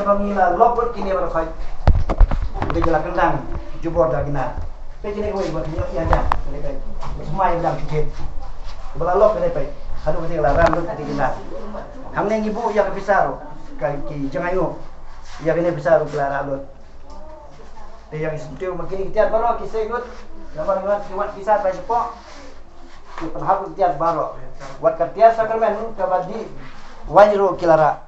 bangila lopot kini baru kai. Udah jalan kendang jubor dah kena. Pekini kau buat ni ada. Semua yang dah fikir. Belalok kena pai. Hadu mesti larang lu kena. Hamne ibu yang besar ki jangayo. Ya kena besar kelara lu. Dia yang itu makin kita baru kisah ikut. Nama dengan buat kisah pai sepok. Penhab tiap baru. Buat kerja sakramen kabadi wajro kilara.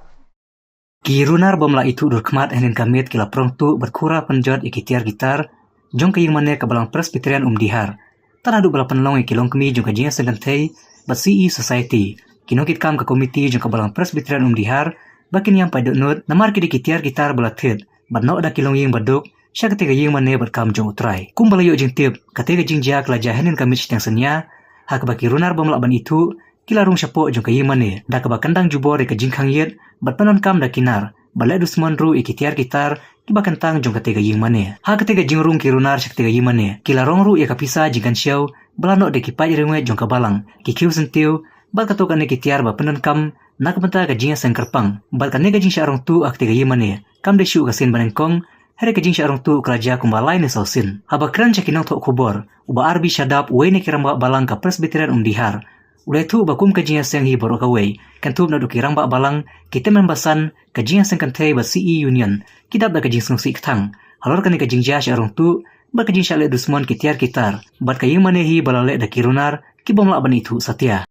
Kirunar bomla itu durkmat enin kamit kila prongtu berkura penjot ikitiar gitar jong kaying mane kabalang presbyterian dihar. Tanadu bala penlong ikilong kemi jong kajian segantei bat CE Society. Kinokit kam ke komiti jong kabalang presbyterian dihar bakin yang pai nut namar kidi kitiar gitar bala tit bat no da kilong ying baduk sya ketiga ying mane berkam jong utrai. Kum bala yo jing tip ketiga jing jak la jahenin kamit sitang senya hak baki runar bomla ban itu kilarung syapo jong kaying mane da kaba kandang jubor ke jing kangyet bat panon kam da kinar balai dusman ru ikitiar gitar kiba kentang jong ketiga ying mane ha ketiga jing rung kirunar syak ketiga ying mane kilarong ru ya kapisa jingkan syau balano de kipai rengwe jong kabalang kikiu sentiu bat katokan ikitiar ba panon kam nak benta ka jing sengkerpang bat kan ne jing syarong tu ak ketiga ying mane kam de syu kasin banengkong hari ka jing syarong tu keraja kumbalai ne sausin haba kran cekinong tok kubor uba arbi syadap we ne kiramba balang ka presbyterian dihar. Ulai tu bakum kajian seng hi borok away kan tu na dukirang ba balang kita membasan kajian seng kan tei ba CE Union kita da kajian sung sik thang halor kan kajian ja syarong tu ba kajian syale dusmon kitiar kitar bat kaying manehi balale da kirunar kibom la ban itu satya.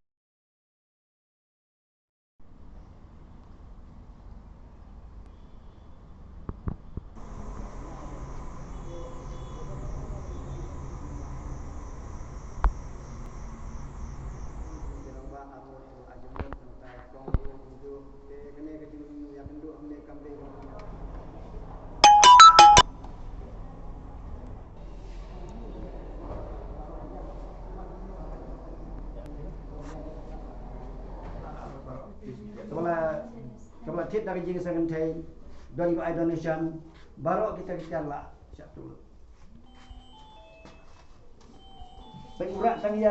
Kalau tit dari jing sangantai dari Indonesia baru kita lah satu. Pengurat tangi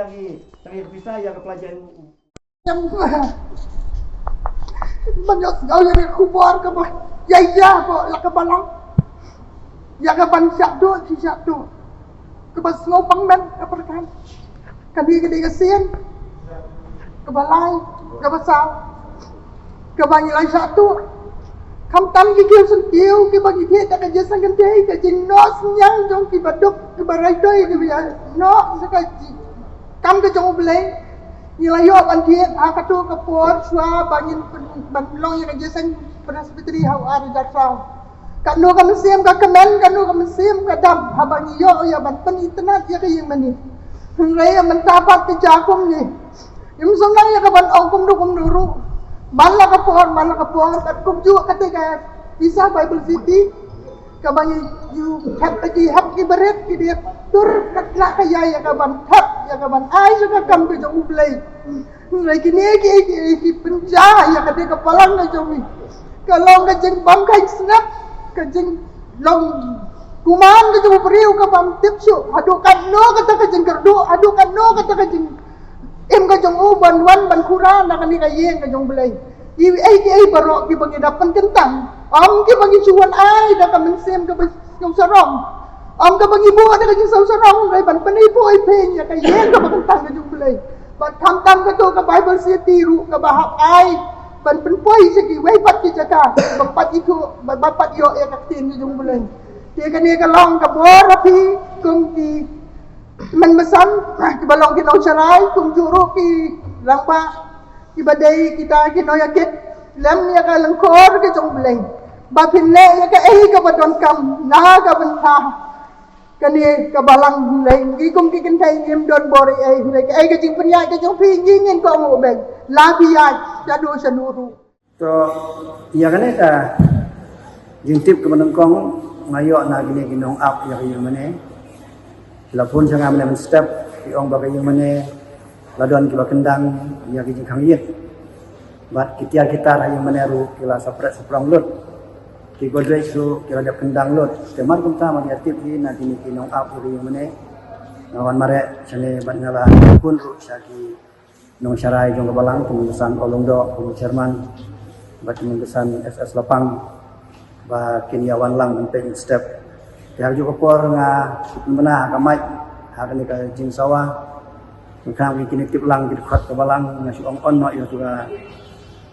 tangi bisa ya ke pelajaran. Banyak sekali yang kubur ke bah, ya apa lah ke balang, ya ke ban satu si satu, ke bas ngopang men ke perkan, kadi kesian, ke balai, ke basau. Kebanyi lain satu kam tam gigil sentiu ke bagi dia tak kerja sangat dia ke jinos nyang jong ki baduk ke barai doi ke biar no sekaji kam ke jong beleng nilai yo ban dia akatu ke por swa banyin banlong yang kerja sang presbyteri hau ada jatrau kanu kam sim ka kemen kanu kam sim ka dam habangi yo ya ban pen internet ya ke yang mani ngai mentapat ke jakum ni im sonang ya ka ban ongkum duru Malah kapor, tak kubju ketika bisa Bible City, kabangi you have ibarat dia tur katla kaya ya kaban tap ya kaban ay suka kam ke jong ulay, lagi ni ki penjah ya ketika palang na jong kalau kajeng bangkai snap kajeng long kuman ke jong periu kabam tipsu adukan no kata kajeng kerdu adukan no kata kajeng im ka jong uban wan ban kurang nak ni kayeng ka jong belai ai barok ki bagi dapan kentang am ki bagi suwan ai da ka mensem ka jong sarong am ka bagi bu ada ka jong sarong rai ban penipu ai pen ya kayeng ka kentang ka jong belai ban tam ka to ka Bible City ru ka bahak ai ban penpoi segi wei pat ki jaka bapat itu bapat yo ya ka tin ka jong belai dia ka ni ka long ka bor api kum ki man masam balong kinaw saray kung juro ki langba ibadai kita kinaw yakit lam ya ka langkor ke jong beleng ba pinle ya ka ka badon kam na ka banta kani ka balang leng gi kung ki kintay ngim don bori ka jing priya ka jong pingin ko mo beg labiya jadu sanuru to iya kan ta jintip ke menengkong ngayo na gini ginong up ya kayo mane lapun sangat menemen step iong bagai yang mana laduan kiba kendang ya kijing kangyet bat kitia gitar yang mana ru kila sapret seprang lut ki godre su kila dap kendang lut teman kumta mari atip hi na dini kinong up ru yang mana ngawan mare sane bat ngala pun ru syaki nong syarai jong kabalang pengurusan olongdo pengu chairman bat pengurusan SS Lapang ba kinia wan lang penting step ya juga por nga mana kamai hakan ka jing sawa ngkam kini tip lang kit khat ka balang nga su on no ya juga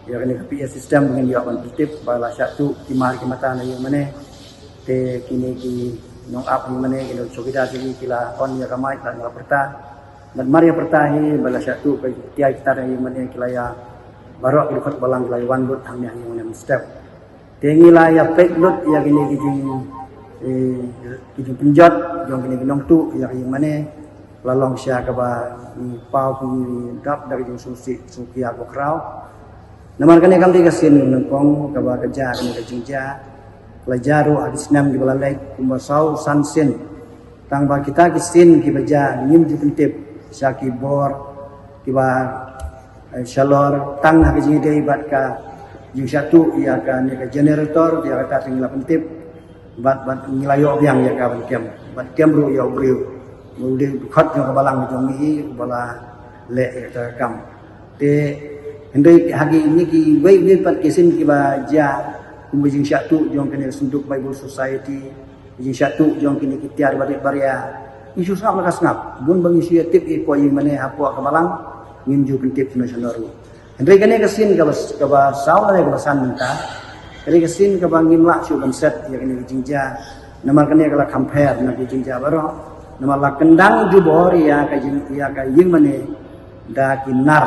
ya kini ka PS system dengan dia on tip bala satu kimar kimata na yung mane te kini ki nong up yung mane kilo sokida sini kila on ya kamai tan la perta dan maria pertahi bala satu ka tiai kita na yung mane kila ya barok kit khat balang kila wan lut hang yang yung step tengila ya pek lut ya kini kijing penjat jong kini ginong tu ya yang mana lalong sia ka ba pau kini dap dari jing susi suki aku krau namar kani kam tiga sin nongkong ka ba kerja kini kejingja pelajaru hadis nam di balalai kumbasau sansin tang ba kita kisin ki baja nyim di pentip syaki bor ki ba shalor tang ha kijing dei bat ka yung satu ia kan ya generator dia kata tinggal pentip bat ngilayo biang ya ka kem bat kem ru ya briu mudi khat yang balang jong ni bala le ya kam te hendai hagi ni ki wei pat kesin ki ba ja kumujing satu jong kene sunduk Bible Society jing satu jong kini kitiar barit baria isu sap la kasngap gun bang isu tip i ko ying mane hapua ka balang nginju pentip nasional ru Hendai kene kesin ka ba saw na ka basan minta. Kene kesin ka bang ngimla su konset ya kene jingja. Namar kene kala compare na jingja baro. Namar la kendang jubor ya ka ying mane da kinar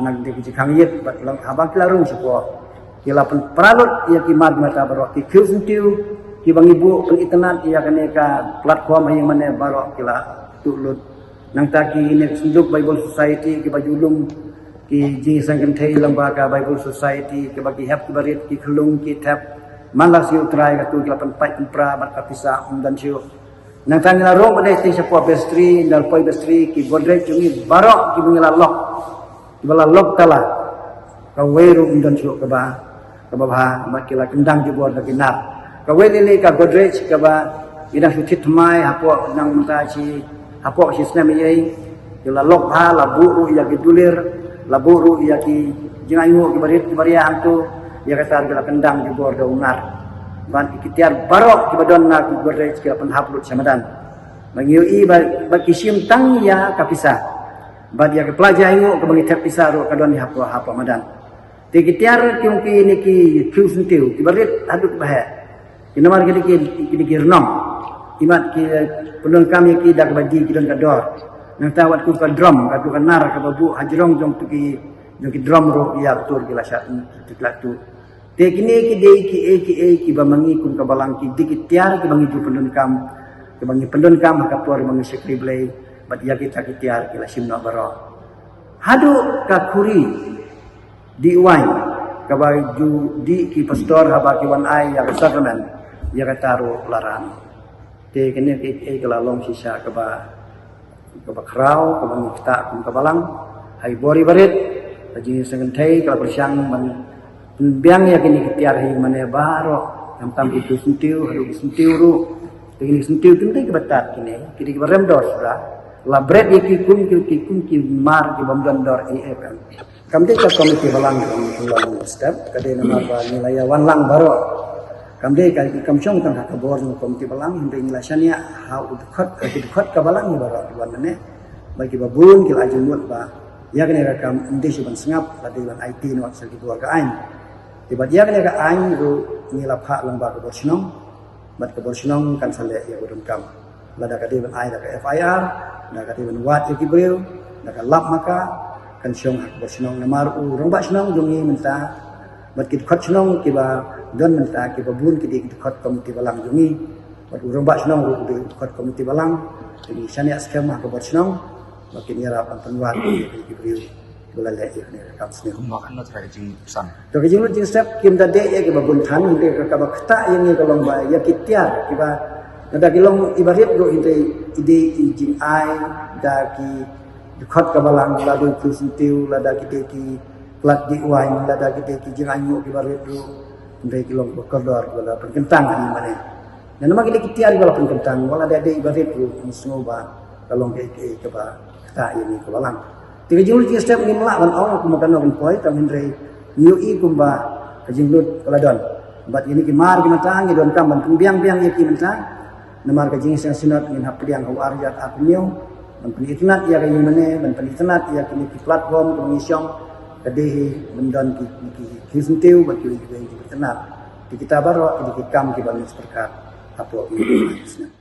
nag de ki kangit bat lang habang klarung supo. Kila peralut ya ki mad mata baro ki khusntiu ki bang ibu penginternet ya kene ka platform yang mane baro kila tulut. Nang ta ki ne sunduk Bible Society ki bajulung ki ji sangkan thai lembaga Bible Society ke bagi hap barit ki kelung ki tap malas yu try ka tu kelapan pai pra mat kapisa dan siu nang tangila ro badai ti sapua bestri dal poi bestri ki bodre cungi barok ki bungila lok bala lok tala ka weru dan siu ka ba mat kila kendang jubor da kinar ka welili ka godre ka ba ina su thitmai hapo nang mata si hapo si snam yei kila lok ha la buru ya gidulir laburu ia ki jingayu ki barit ki baria antu ia kata kala kendang di bor da ungar ban ikitiar barok ki badon na ki bordai ki pan haplut samadan mangiu i ba kisim tang ya kapisa bad ya ke pelajar ingu ke bangi terpisah ro kadon hapa madan tikitiar ki ni ki kusuntiu ki barit aduk bahe ki namar ki renong imat ki pendon kami ki dak badi ki don kador nang tawat ku ka drum ka nar ka babu hajrong jong tu ki drum ro ya betul ki lasat tiklat tu te kini ki de ki ba mangi kun ka balang ki dikit tiar ki bangi pendon kam ki bangi pendon kam ka tuar bangi sekri blai bat ya kita ki tiar ki lasim no baro hadu ka kuri di wain ka baju di ki pastor haba ki wan ai ya sacrament ya ka taru laran te kini ki kelalong sisa ka ba krau ka bang kita kun ka balang hai bori barit aji sengentai ka persyang man biang ya kini ketiar hi mane baro yang tam itu sentiu haru sentiu ru kini sentiu kintai ke batat kini barem dor sudah la bread ki ki mar ki bamdan dor EFM kamde ka komiti balang ulang step kade nama ba nilai wan lang baro kamde ka kamchong tang ka bor no komiti balang hinde ngilasania ha udkhot ka balang baro wan mane bagi babun kil ajumut ba ya kene ka kam inde suban sengap ladi wan IT no sagi dua ka ain tiba dia kene ka ain ru ngilapha lamba ka borsinong bat ka borsinong kan sale ya udun kam lada ka dewan ai da ka FIR da ka dewan wat ki breu da ka lap maka kan syong ak borsinong namar u rongba sinong jungi menta bat ki khot sinong ki ba don menta ki babun ki di khot komiti balang jungi bat urang ba sinong ru di khot komiti balang jadi sania skema ka borsinong makin ira pantuan ki breu bola le ni kam sne makan na try jing san to ki jing jing step kim da de ya ki babun than de ka ba khta yang ni kolong ba ya kitia ki ba da ki long ibarit ro inte ide jing ai da ki khot ka balang la do ku sintiu la da ki plat di wain la da ki jing anyu ki barit ro inte ki long ko dor wala penkentang ni mane dan nama ki kitia wala penkentang wala da de ibarit ro musno ba kalong ke ba khta ini ko balang tiga jinglut tiga step ni melak ban orang aku makan orang poi tam hindrai new i kumba kajinglut kaladon Bat ini kimar kimatang ni don kam ban biang-biang ye kimantang. Namar ka jing sang sunat min hapriang ho arjat apnyo. Man penitnat ya kini mane, man penitnat ya kini ki platform komisyon kadehi mendon ki kisuntiu bat ki tenat. Di kita baru di kam ki balis berkat apo ini.